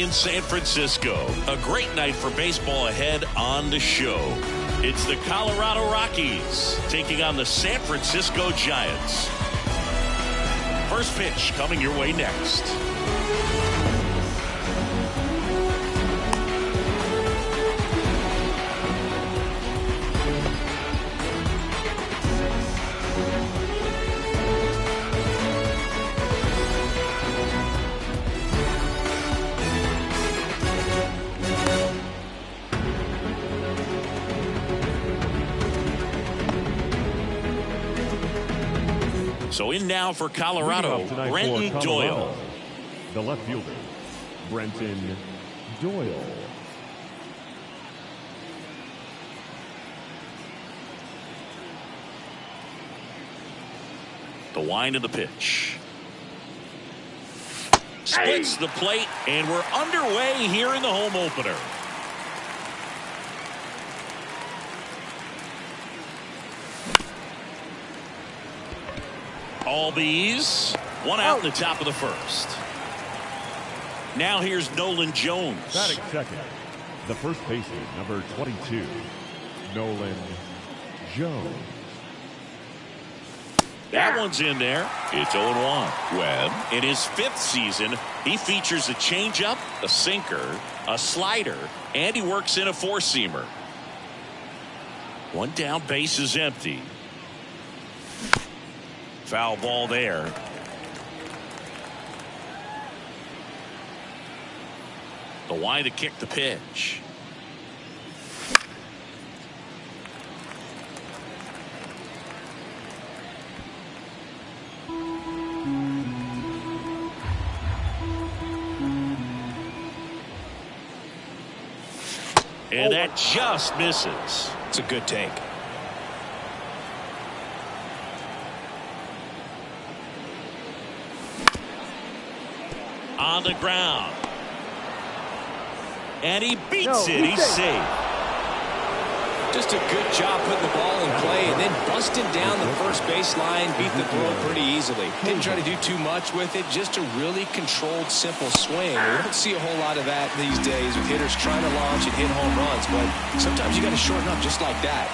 in San Francisco. A great night for baseball ahead on the show. It's the Colorado Rockies taking on the San Francisco Giants. First pitch coming your way next. So in now for Colorado, Brenton Doyle. The left fielder, Brenton Doyle. The wind of the pitch. Splits the plate, and we're underway here in the home opener. All these, one out in the top of the first. Now here's Nolan Jones. Batting second, the first baseman, number 22, Nolan Jones. That one's in there. It's 0-1. Webb, in his 5th season, he features a changeup, a sinker, a slider, and he works in a 4-seamer. One down, base is empty. Foul ball there. The wind to kick the pitch. And that just misses. It's a good take. On the ground. And he beats it. He's safe. Just a good job putting the ball in play and then busting down the first baseline, beat the throw pretty easily. Didn't try to do too much with it, just a really controlled, simple swing. We don't see a whole lot of that these days with hitters trying to launch and hit home runs, but sometimes you got to shorten up just like that.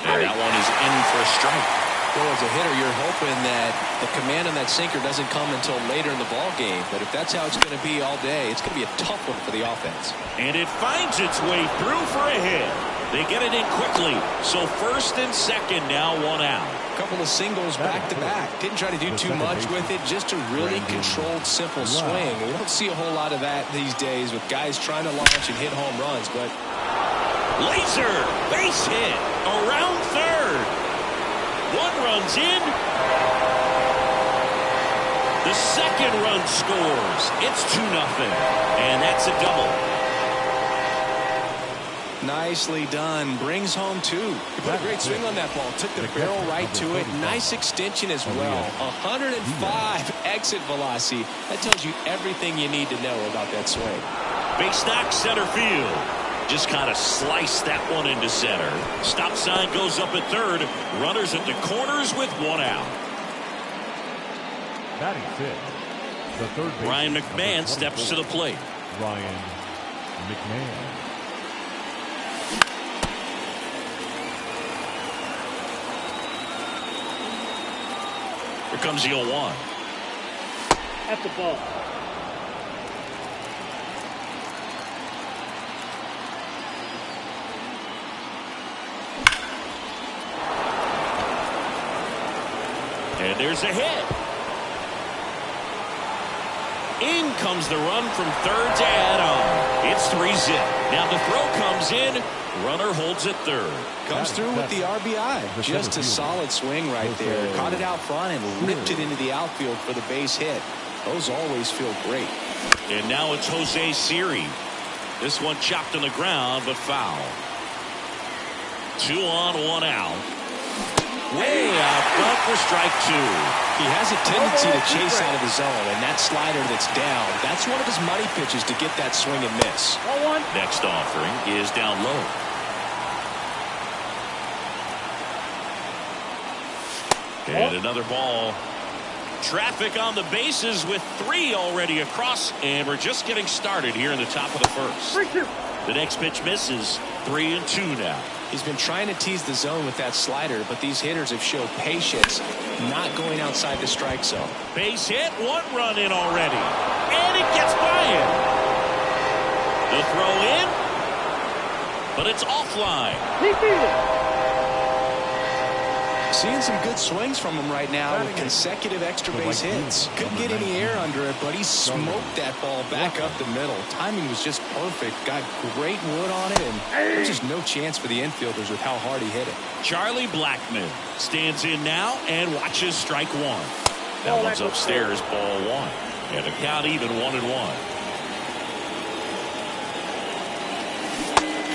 And that one is in for a strike. Well, as a hitter, you're hoping that the command on that sinker doesn't come until later in the ball game. But if that's how it's going to be all day, it's going to be a tough one for the offense. And it finds its way through for a hit. They get it in quickly. So first and second, now one out. A couple of singles back to back. Didn't try to do too much with it. Just a really controlled, simple swing. We don't see a whole lot of that these days with guys trying to launch and hit home runs. But laser base hit around third. One run's in. The second run scores. It's 2-0. And that's a double. Nicely done. Brings home 2. He put a great swing on that ball. Took the barrel right to it. Nice extension as well. 105 exit velocity. That tells you everything you need to know about that swing. Base knock, center field. Just kind of sliced that one into center. Stop sign goes up at third. Runners at the corners with one out. Batting fifth, the third baseman, Ryan McMahon steps to the plate. Ryan McMahon. Here comes the 0-1. At the ball. And there's a hit. In comes the run from third to add on. It's 3-zip. Now the throw comes in. Runner holds at third. Comes through with the RBI. Just a solid swing right there. Caught it out front and ripped it into the outfield for the base hit. Those always feel great. And now it's Jose Siri. This one chopped on the ground, but foul. 2 on, 1 out. Way out front for strike 2. He has a tendency to chase out of the zone, and that slider that's down, that's one of his money pitches to get that swing and miss. Next offering is down low. And another ball. Traffic on the bases with 3 already across, and we're just getting started here in the top of the first. 3-2. The next pitch misses. 3-2 now. He's been trying to tease the zone with that slider, but these hitters have showed patience, not going outside the strike zone. Base hit, 1 run in already, and it gets by him. The throw in, but it's offline. He beat it. Seeing some good swings from him right now with consecutive extra base hits. Couldn't get any air under it, but he smoked that ball back up the middle. Timing was just perfect. Got great wood on it, and there's just no chance for the infielders with how hard he hit it. Charlie Blackmon stands in now and watches strike 1. That one's upstairs, ball 1. And the count even 1-1.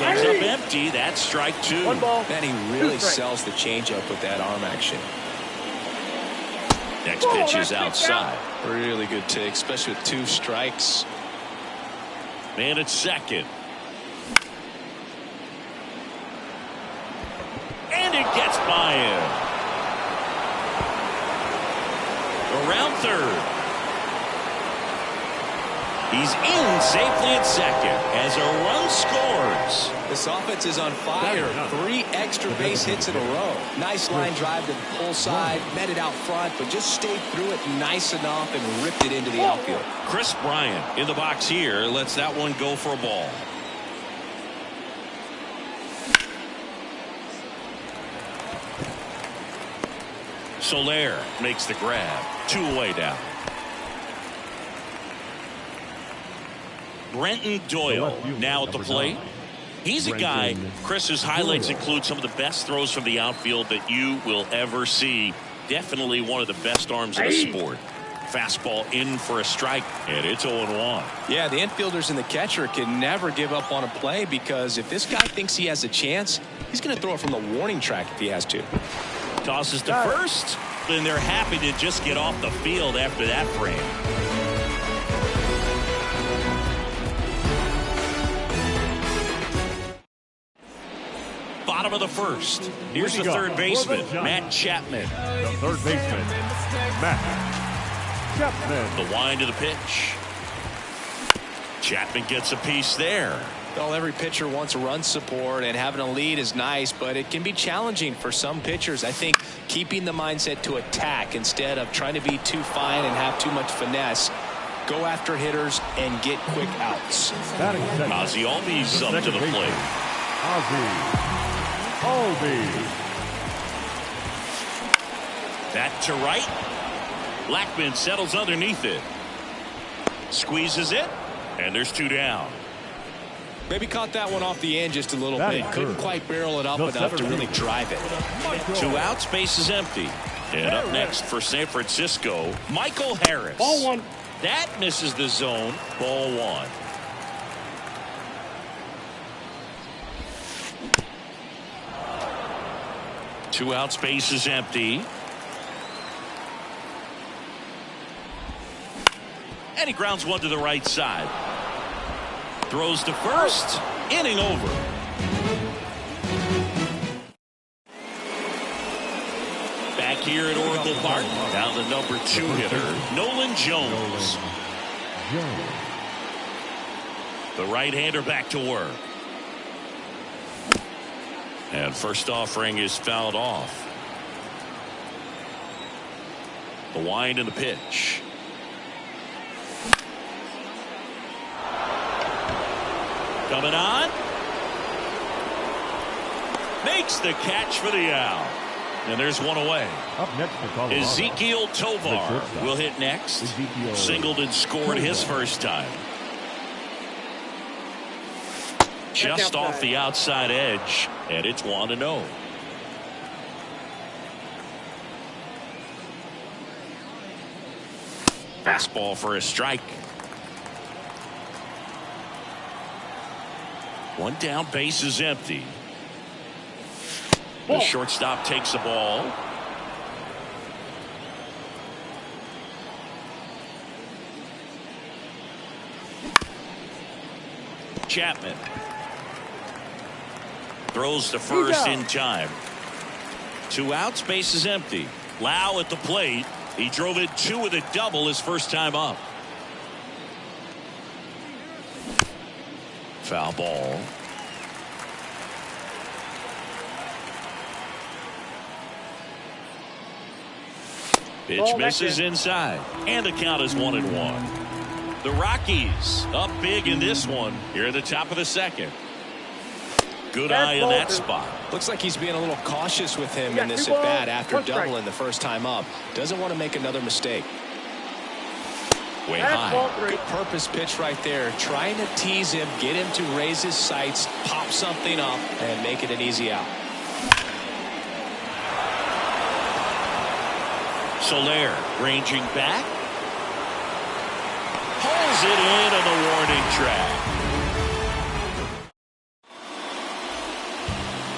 Comes up empty. That's strike 2. 1 ball. And he really sells the changeup with that arm action. Next pitch is outside. Really good take, especially with 2 strikes. Man at second. And it gets by him. Around third. He's in safely at second as a run scores. This offense is on fire. 3 extra base hits in a row. Nice line drive to the pull side. Met it out front, but just stayed through it nice enough and ripped it into the outfield. Chris Bryant in the box here lets that one go for a ball. Soler makes the grab. 2 away now. Brenton Doyle now at the plate. He's a guy, Chris's highlights include some of the best throws from the outfield that you will ever see. Definitely one of the best arms in the sport. Fastball in for a strike, and it's 0-1. Yeah, the infielders and the catcher can never give up on a play, because if this guy thinks he has a chance, he's going to throw it from the warning track if he has to. Tosses to first, and they're happy to just get off the field after that frame. Bottom of the first. Here's the third baseman, Matt Chapman. The third baseman, Matt Chapman. The wind of the pitch. Chapman gets a piece there. Well, every pitcher wants run support, and having a lead is nice, but it can be challenging for some pitchers. I think keeping the mindset to attack instead of trying to be too fine and have too much finesse. Go after hitters and get quick outs. Ozzie Albies up to the plate. Ozzie Albies. Back to right. Blackmon settles underneath it. Squeezes it, and there's 2 down. Maybe caught that one off the end just a little bit. Couldn't quite barrel it up enough to really drive it. 2 outs, base is empty. And up next for San Francisco, Michael Harris. Ball 1. That misses the zone. Ball 1. Two outs, base is empty. And he grounds one to the right side. Throws to first. Inning over. Back here at Oracle Park. Now the number 2 hitter, Nolan Jones. The right-hander back to work. And first offering is fouled off. The wind and the pitch. Coming on. Makes the catch for the out. And there's one away. Up next for Colorado, Ezekiel Tovar will hit next. Singleton scored his first time. Just off the outside edge, and it's 1-0. Fastball for a strike. One down, base is empty. The shortstop takes the ball. Chapman throws to first in time. 2 outs, base is empty. Lau at the plate. He drove it 2 with a double his first time up. Foul ball. Pitch misses inside, and the count is 1-1. The Rockies up big in this one here at the top of the second. Good eye in that spot. Looks like he's being a little cautious with him in this at bat after doubling the first time up. Doesn't want to make another mistake. Way high. Good purpose pitch right there. Trying to tease him, get him to raise his sights, pop something up, and make it an easy out. Soler ranging back. Pulls it in on the warning track.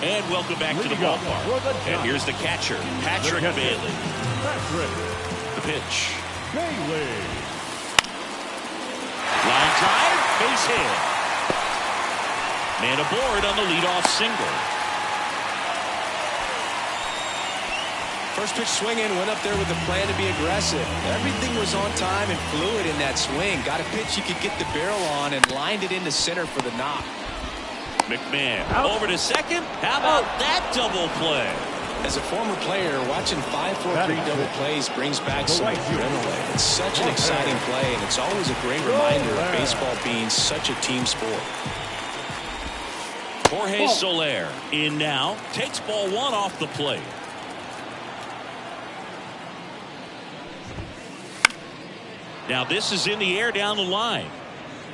And welcome back to the ballpark. And here's the catcher, Patrick Bailey. The pitch. Bailey. Line drive, base hit. Man aboard on the leadoff single. First pitch swinging, went up there with a plan to be aggressive. Everything was on time and fluid in that swing. Got a pitch you could get the barrel on and lined it into center for the knock. McMahon over to second. How about that double play? As a former player, watching 5-4-3 double plays brings back some adrenaline. It's such an exciting play, and it's always a great reminder of baseball being such a team sport. Jorge Soler in now, takes ball 1 off the plate. Now this is in the air down the line.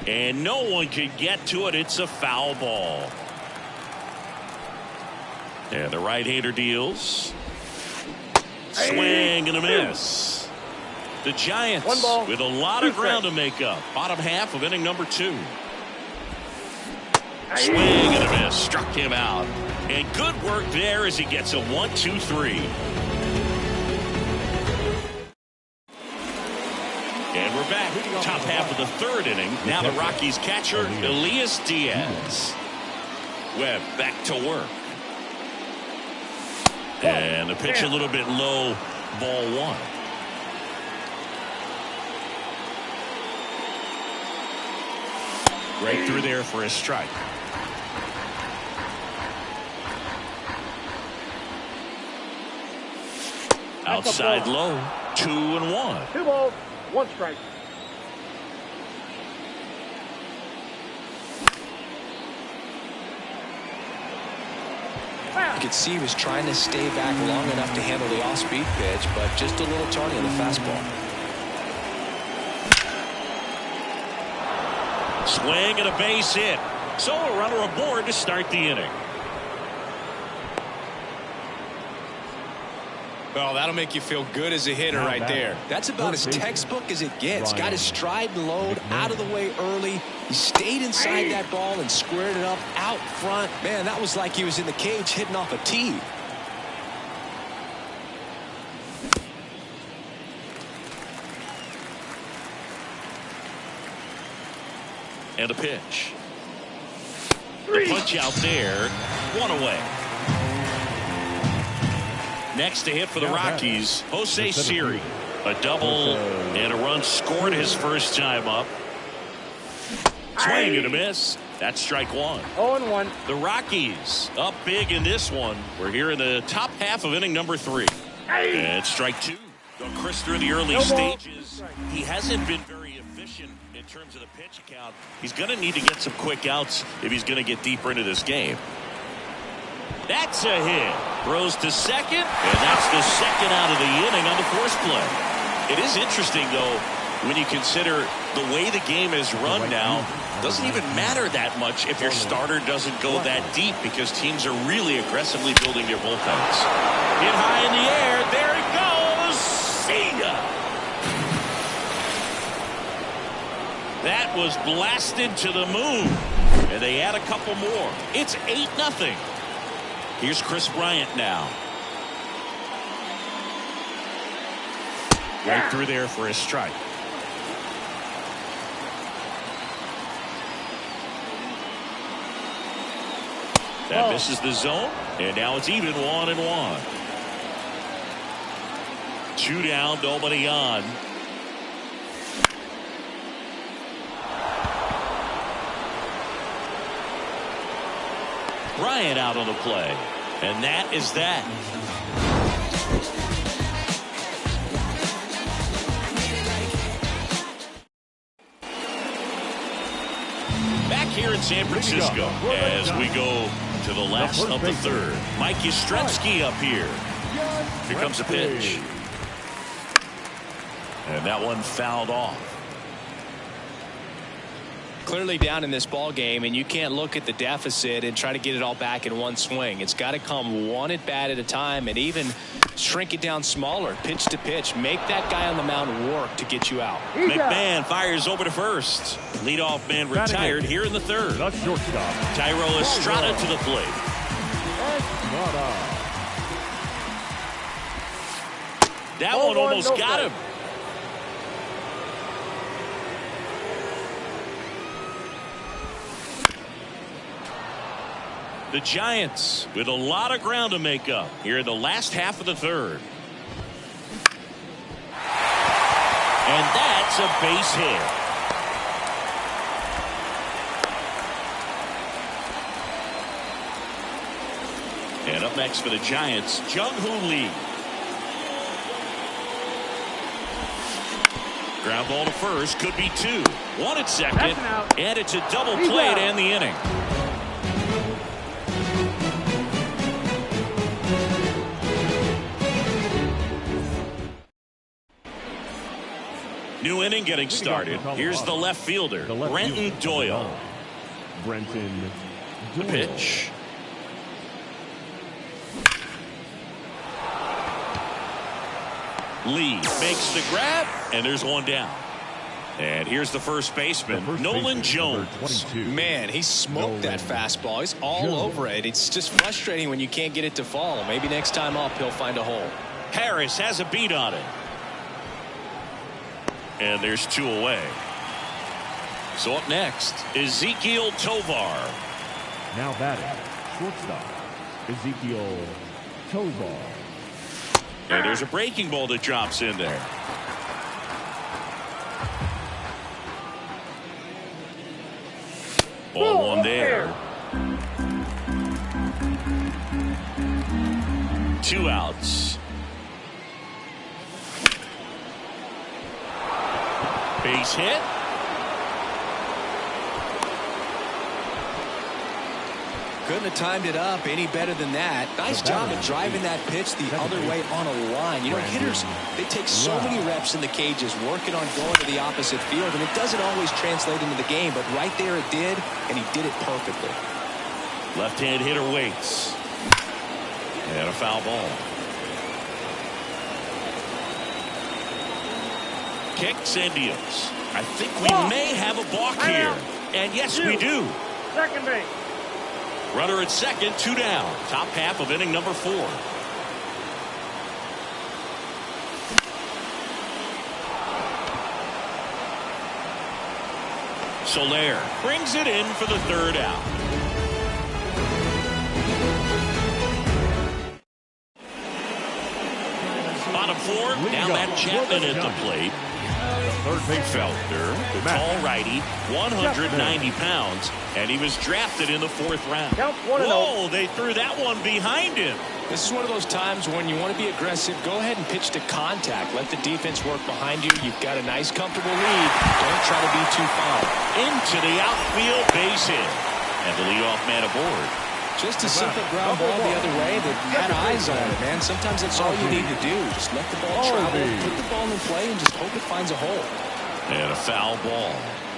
And no one can get to it. It's a foul ball. And the right-hander deals. Swing and a miss. The Giants with a lot of ground to make up. Bottom half of inning number 2. Swing and a miss. Struck him out. And good work there as he gets a 1-2-3. And we're back. Top half of the 3rd inning. Now the Rockies catcher, Elias Diaz. Webb back to work. And the pitch a little bit low, ball 1. Right through there for a strike. Outside low, 2-1. 2 balls, 1 strike. You could see he was trying to stay back long enough to handle the off-speed pitch, but just a little tardy on the fastball. Swing and a base hit. So a runner aboard to start the inning. Well, that'll make you feel good as a hitter right there. That's about as textbook as it gets. Got his stride and load out of the way early. He stayed inside that ball and squared it up out front. Man, that was like he was in the cage hitting off a tee. And a pitch. The punch out there. 1 away. Next to hit for the Rockies, Jose Siri. A double and a run scored his first time up. Swing and a miss. That's strike 1. 0-1. The Rockies up big in this one. We're here in the top half of inning number 3. And strike 2. Chris, through the early stages, he hasn't been very efficient in terms of the pitch count. He's going to need to get some quick outs if he's going to get deeper into this game. That's a hit. Throws to second, and that's the second out of the inning on the force play. It is interesting, though, when you consider the way the game is run now. Doesn't even matter that much if your starter doesn't go that deep because teams are really aggressively building their bullpens. Hit high in the air. There it goes. See ya. That was blasted to the moon. And they add a couple more. It's 8-0. Here's Chris Bryant now. Right through there for a strike. That misses the zone, and now it's even 1-1. 2 down, nobody on. Bryant out on the play. And that is that. Back here in San Francisco as we go to the last of the third. Mike Yastrzemski up here. Here comes a pitch. And that one fouled off. Clearly down in this ball game, and you can't look at the deficit and try to get it all back in one swing. It's got to come one at bat at a time, and even shrink it down smaller, pitch to pitch. Make that guy on the mound work to get you out. McMahon fires over to first. Leadoff man retired here in the third. The shortstop, Thairo Estrada to the plate. That one almost got him. The Giants with a lot of ground to make up here in the last half of the third. And that's a base hit. And up next for the Giants, Jung-Hoo Lee. Ground ball to first, could be 2. 1 at second, and it's a double play to end the inning. New inning getting started. Here's the left fielder, Brenton Doyle. Brenton The Doyle. pitch. Lee makes the grab, and there's one down. And here's the first baseman, Nolan Jones. Man, he smoked that fastball. He's all over it. It's just frustrating when you can't get it to fall. Maybe next time up he'll find a hole. Harris has a beat on it. And there's 2 away. So up next, Ezequiel Tovar. Now batting, shortstop, Ezequiel Tovar. And there's a breaking ball that drops in there. Ball 1 there. 2 outs. Base hit. Couldn't have timed it up any better than that. Nice job of driving that pitch the other way on a line. You know, hitters, they take so many reps in the cages working on going to the opposite field, and it doesn't always translate into the game, but right there it did, and he did it perfectly. Left-hand hitter waits. And a foul ball. Kicks and deals. I think we may have a balk here. And yes, we do. Second base. Runner at second, 2 down. Top half of inning number 4. Soler brings it in for the 3rd out. Bottom 4, now Matt Chapman at the plate. Third base Felder, the tall righty, 190 pounds, and he was drafted in the 4th round. Whoa, they threw that one behind him. This is one of those times when you want to be aggressive, go ahead and pitch to contact. Let the defense work behind you. You've got a nice, comfortable lead. Don't try to be too far. Into the outfield, base hit. And the leadoff man aboard. Just a simple ground ball the other way that had eyes on it, man. Sometimes that's all you need to do. Just let the ball travel, put the ball in play, and just hope it finds a hole. And a foul ball.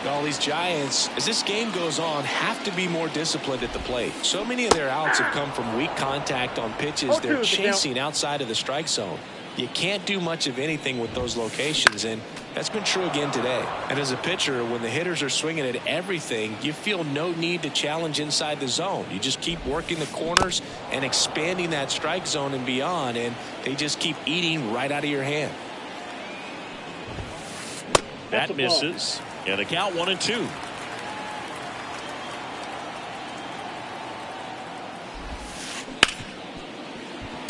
All these Giants, as this game goes on, have to be more disciplined at the plate. So many of their outs have come from weak contact on pitches they're chasing outside of the strike zone. You can't do much of anything with those locations, and that's been true again today. And as a pitcher, when the hitters are swinging at everything, you feel no need to challenge inside the zone. You just keep working the corners and expanding that strike zone and beyond, and they just keep eating right out of your hand. That misses. And the count 1-2.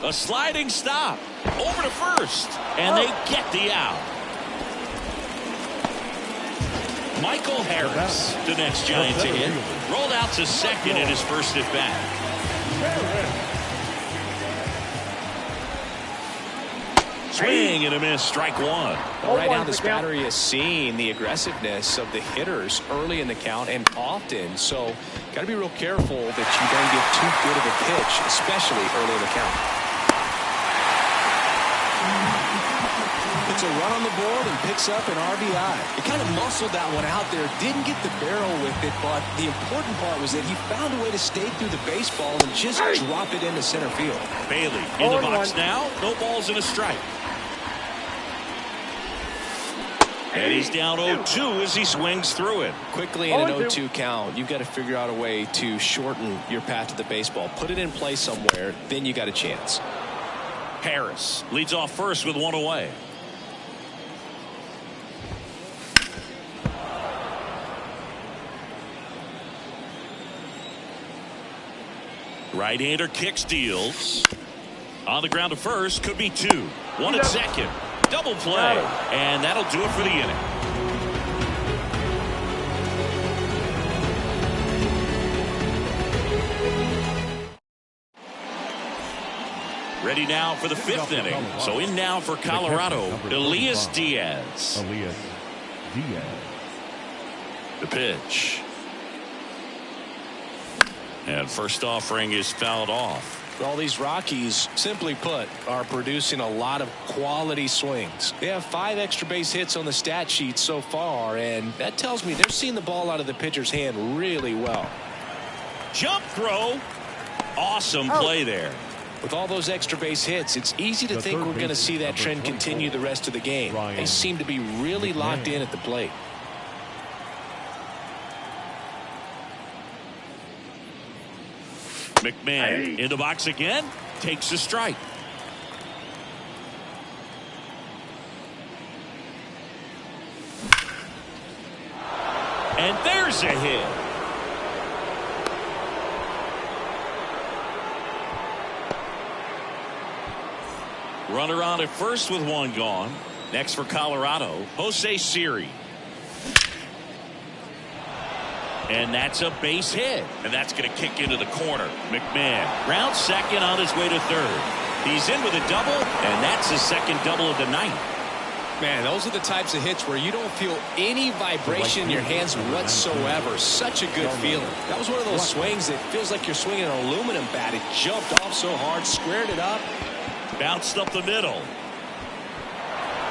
A sliding stop. Over to first, and they get the out. Michael Harris, the next Giant to hit, rolled out to second in his first at bat. Swing and a miss, strike one. Well, right now, this battery is seeing the aggressiveness of the hitters early in the count and often. So, got to be real careful that you don't get too good of a pitch, especially early in the count. It's a run on the board and picks up an RBI. He kind of muscled that one out there. Didn't get the barrel with it, but the important part was that he found a way to stay through the baseball and just drop it into center field. Bailey in the box now. No balls and a strike. And he's down 0-2 as he swings through it. Quickly in an 0-2 count, you've got to figure out a way to shorten your path to the baseball. Put it in play somewhere, then you got a chance. Harris leads off first with one away. Right-hander kicks, deals. On the ground to first, could be two. One at second. Double play. And that'll do it for the inning. Ready now for the fifth inning. So in now for Colorado, Elias Diaz. The pitch. And first offering is fouled off. All these Rockies, simply put, are producing a lot of quality swings. They have 5 extra base hits on the stat sheet so far, and that tells me they're seeing the ball out of the pitcher's hand really well. Jump throw. Awesome play there. With all those extra base hits, it's easy to think we're going to see that trend continue the rest of the game. They seem to be really locked in at the plate. McMahon in the box again, takes a strike. And there's a hit. Runner on at first with one gone. Next for Colorado, Jose Siri. And that's a base hit. And that's going to kick into the corner. McMahon round second on his way to third. He's in with a double, and that's his second double of the night. Man, those are the types of hits where you don't feel any vibration in your hands whatsoever. Such a good feeling. That was one of those swings that feels like you're swinging an aluminum bat. It jumped off so hard, squared it up. Bounced up the middle.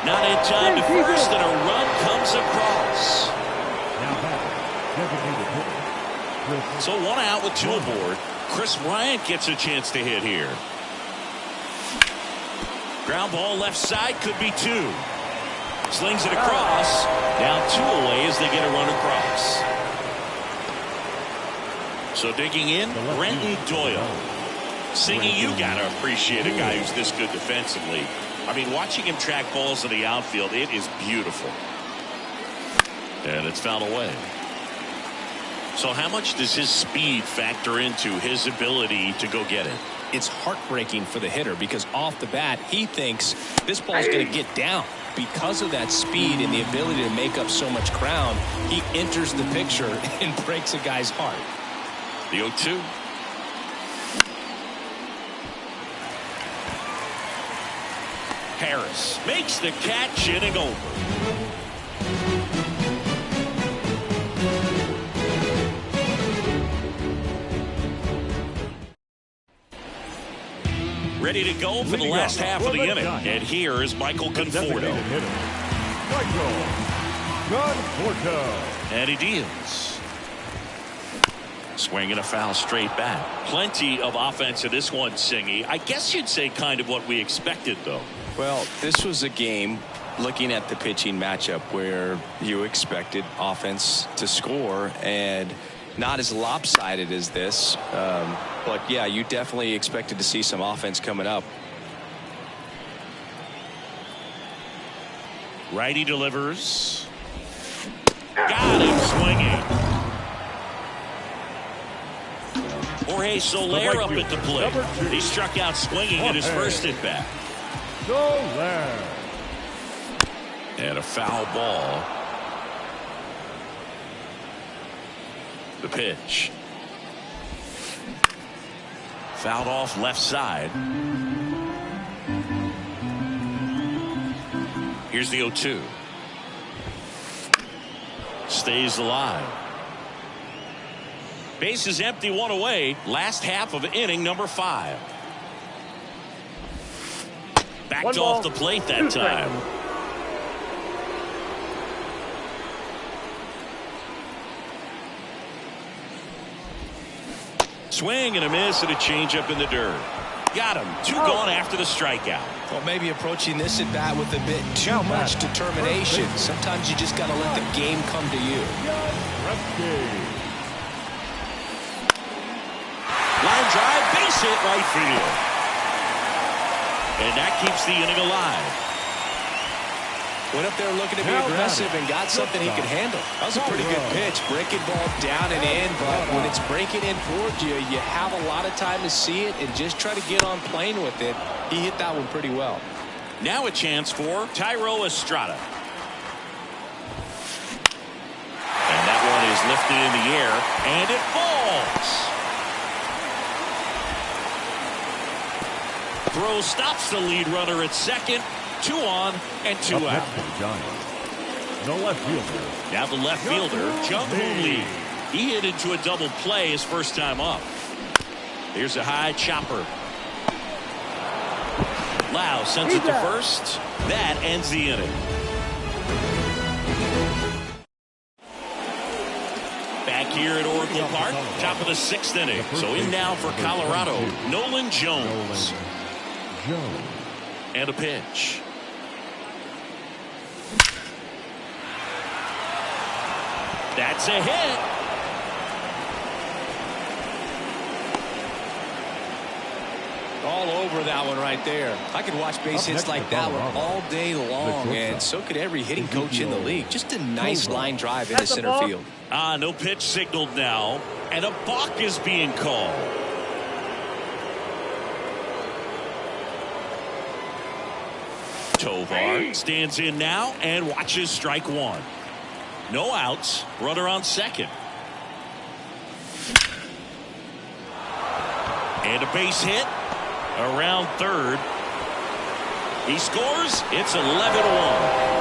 Not in time to first, and a run comes across. So one out with two aboard. Chris Bryant gets a chance to hit here. Ground ball left side, could be two. Slings it across. Now two away as they get a run across. So digging in, Brenton Doyle. Singy, you gotta appreciate a guy who's this good defensively. I mean, watching him track balls in the outfield, it is beautiful. And it's fouled away. So how much does his speed factor into his ability to go get it? It's heartbreaking for the hitter because off the bat, he thinks this ball's going to get down. Because of that speed and the ability to make up so much ground, he enters the picture and breaks a guy's heart. The 0-2. Harris makes the catch, inning over. Ready to go for the last half of the inning. And here is Michael Conforto. And he deals. Swinging a foul straight back. Plenty of offense in this one, Singy. I guess you'd say kind of what we expected, though. Well, this was a game, looking at the pitching matchup, where you expected offense to score, and not as lopsided as this. But, yeah, you definitely expected to see some offense coming up. Righty delivers. Got him swinging. Jorge Soler up at the plate. He struck out swinging at his first at bat. Soler. And a foul ball. The pitch. Fouled off left side. Here's the 0-2. Stays alive. Base is empty, one away. Last half of inning number 5. Backed off the plate that time. Swing and a miss and a changeup in the dirt. Got him. 2 gone after the strikeout. Well, maybe approaching this at bat with a bit too much determination. Sometimes you just got to let the game come to you. Line drive, base hit right field. And that keeps the inning alive. Went up there looking to be aggressive and got something he could handle. That was a pretty good pitch. Breaking ball down and in, but when it's breaking in towards you, you have a lot of time to see it and just try to get on plane with it. He hit that one pretty well. Now a chance for Tyro Estrada. And that one is lifted in the air, and it falls. Throw stops the lead runner at second. 2 on and 2 out. The left fielder. Now the left fielder, Jung Hoo Lee. He hit into a double play his first time up. Here's a high chopper. Lau sends it to first. That ends the inning. Back here at Oracle Park, top of the 6th inning. So in now for Colorado, Nolan Jones. And a pitch. That's a hit. All over that one right there. I could watch base hits like that one all day long, and so could every hitting coach in the league. Just a nice line drive into center field. No pitch signaled now, and a balk is being called. Tovar stands in now and watches strike 1. No outs, runner on second. And a base hit around third. He scores. It's 11-1.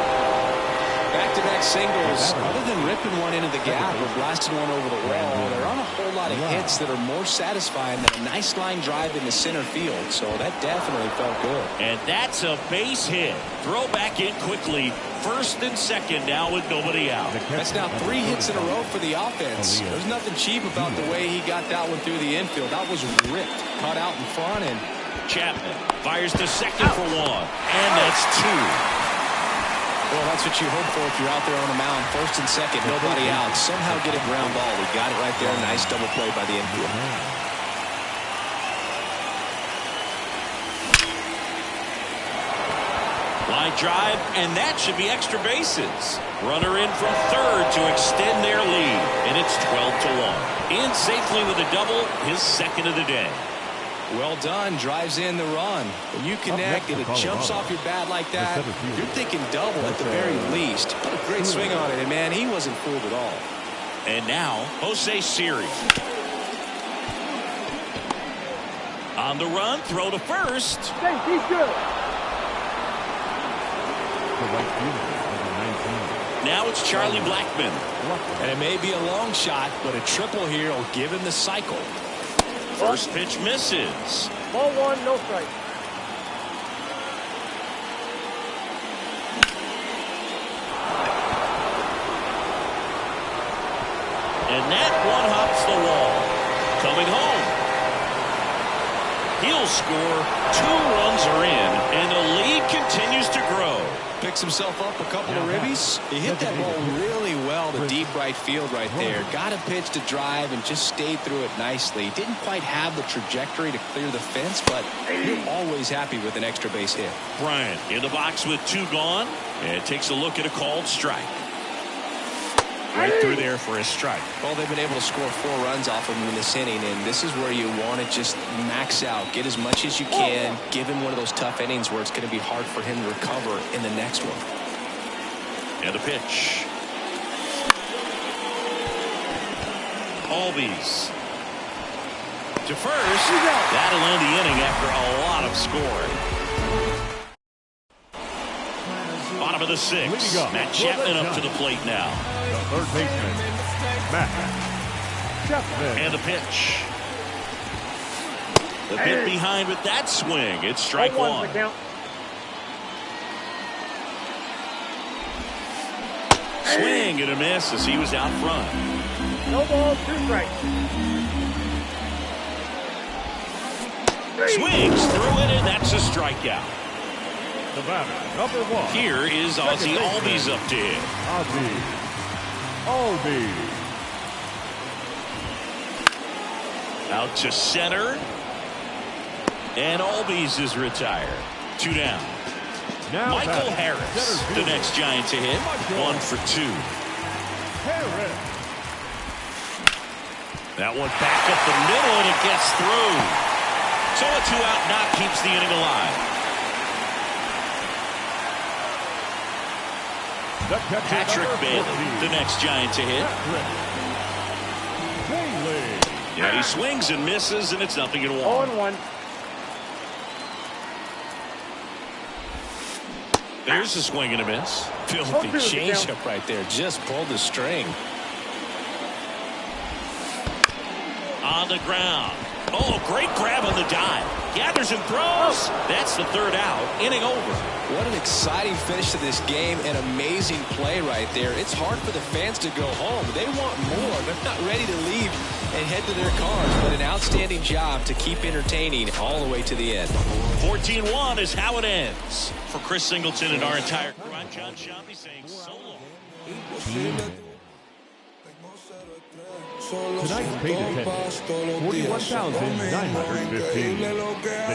Back-to-back singles. Other than ripping one into the gap or blasting one over the wall, there aren't a whole lot of hits that are more satisfying than a nice line drive into center field. So that definitely felt good. And that's a base hit. Throw back in quickly. First and second now with nobody out. That's now 3 hits in a row for the offense. There's nothing cheap about the way he got that one through the infield. That was ripped. Caught out in front, and Chapman fires to second for 1. And that's 2. Well, that's what you hope for if you're out there on the mound. First and second, nobody out. Somehow get a ground ball. He got it right there. Nice double play by the infield. Line drive, and that should be extra bases. Runner in from third to extend their lead, and it's 12-1. In safely with a double, his second of the day. Well done. Drives in the run. When you connect and it jumps off your bat like that, you're thinking double at the very least. What a great swing on it, and man, he wasn't fooled at all. And now, Jose Siri. On the run, throw to first. He's good. Now it's Charlie Blackmon. And it may be a long shot, but a triple here will give him the cycle. First pitch misses. Ball 1, no strike. And that one hops the wall. Coming home. He'll score. 2 runs are in, and the lead continues to grow. Picks himself up a couple of ribbies. He hit that ball really well to deep right field right there. Got a pitch to drive and just stayed through it nicely. Didn't quite have the trajectory to clear the fence, but you're always happy with an extra base hit. Bryant in the box with 2 gone, and takes a look at a called strike. right through there for a strike. Well, they've been able to score 4 runs off of him in this inning, and this is where you want to just max out. Get as much as you can. Give him one of those tough innings where it's going to be hard for him to recover in the next one. And the pitch. Albies to first. That'll end the inning after a lot of scoring. Bottom of the 6th. Matt Chapman up to the plate now. The third baseman, Matt Chapman. And the pitch. The bit behind with that swing. It's strike 1. Swing and a miss as he was out front. No ball, 2 strikes. Swings through it, and that's a strikeout. The batter, number 1. Here is Ozzie Albies up to hit. Ozzie Albies. Out to center. And Albies is retired. 2 down. Now Michael Harris, the next Giant to hit. 1 for 2. Harris. That one back up the middle, and it gets through. So a 2-out knock keeps the inning alive. Patrick Bailey, the next Giant to hit. Yeah, he swings and misses, and it's 0-1. 0-1. There's a swing and a miss. Filthy changeup right there. Just pulled the string. On the ground. Oh, great grab on the dive. Gathers and throws. That's the 3rd out. Inning over. What an exciting finish to this game. An amazing play right there. It's hard for the fans to go home. They want more. They're not ready to leave and head to their cars. But an outstanding job to keep entertaining all the way to the end. 14-1 is how it ends. For Chris Singleton and our entire crew, I'm John Shelby saying so long. Tonight's paid attendance, 41,915. The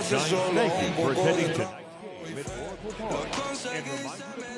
Giants thank you for attending tonight's game at Oracle Park and remind you to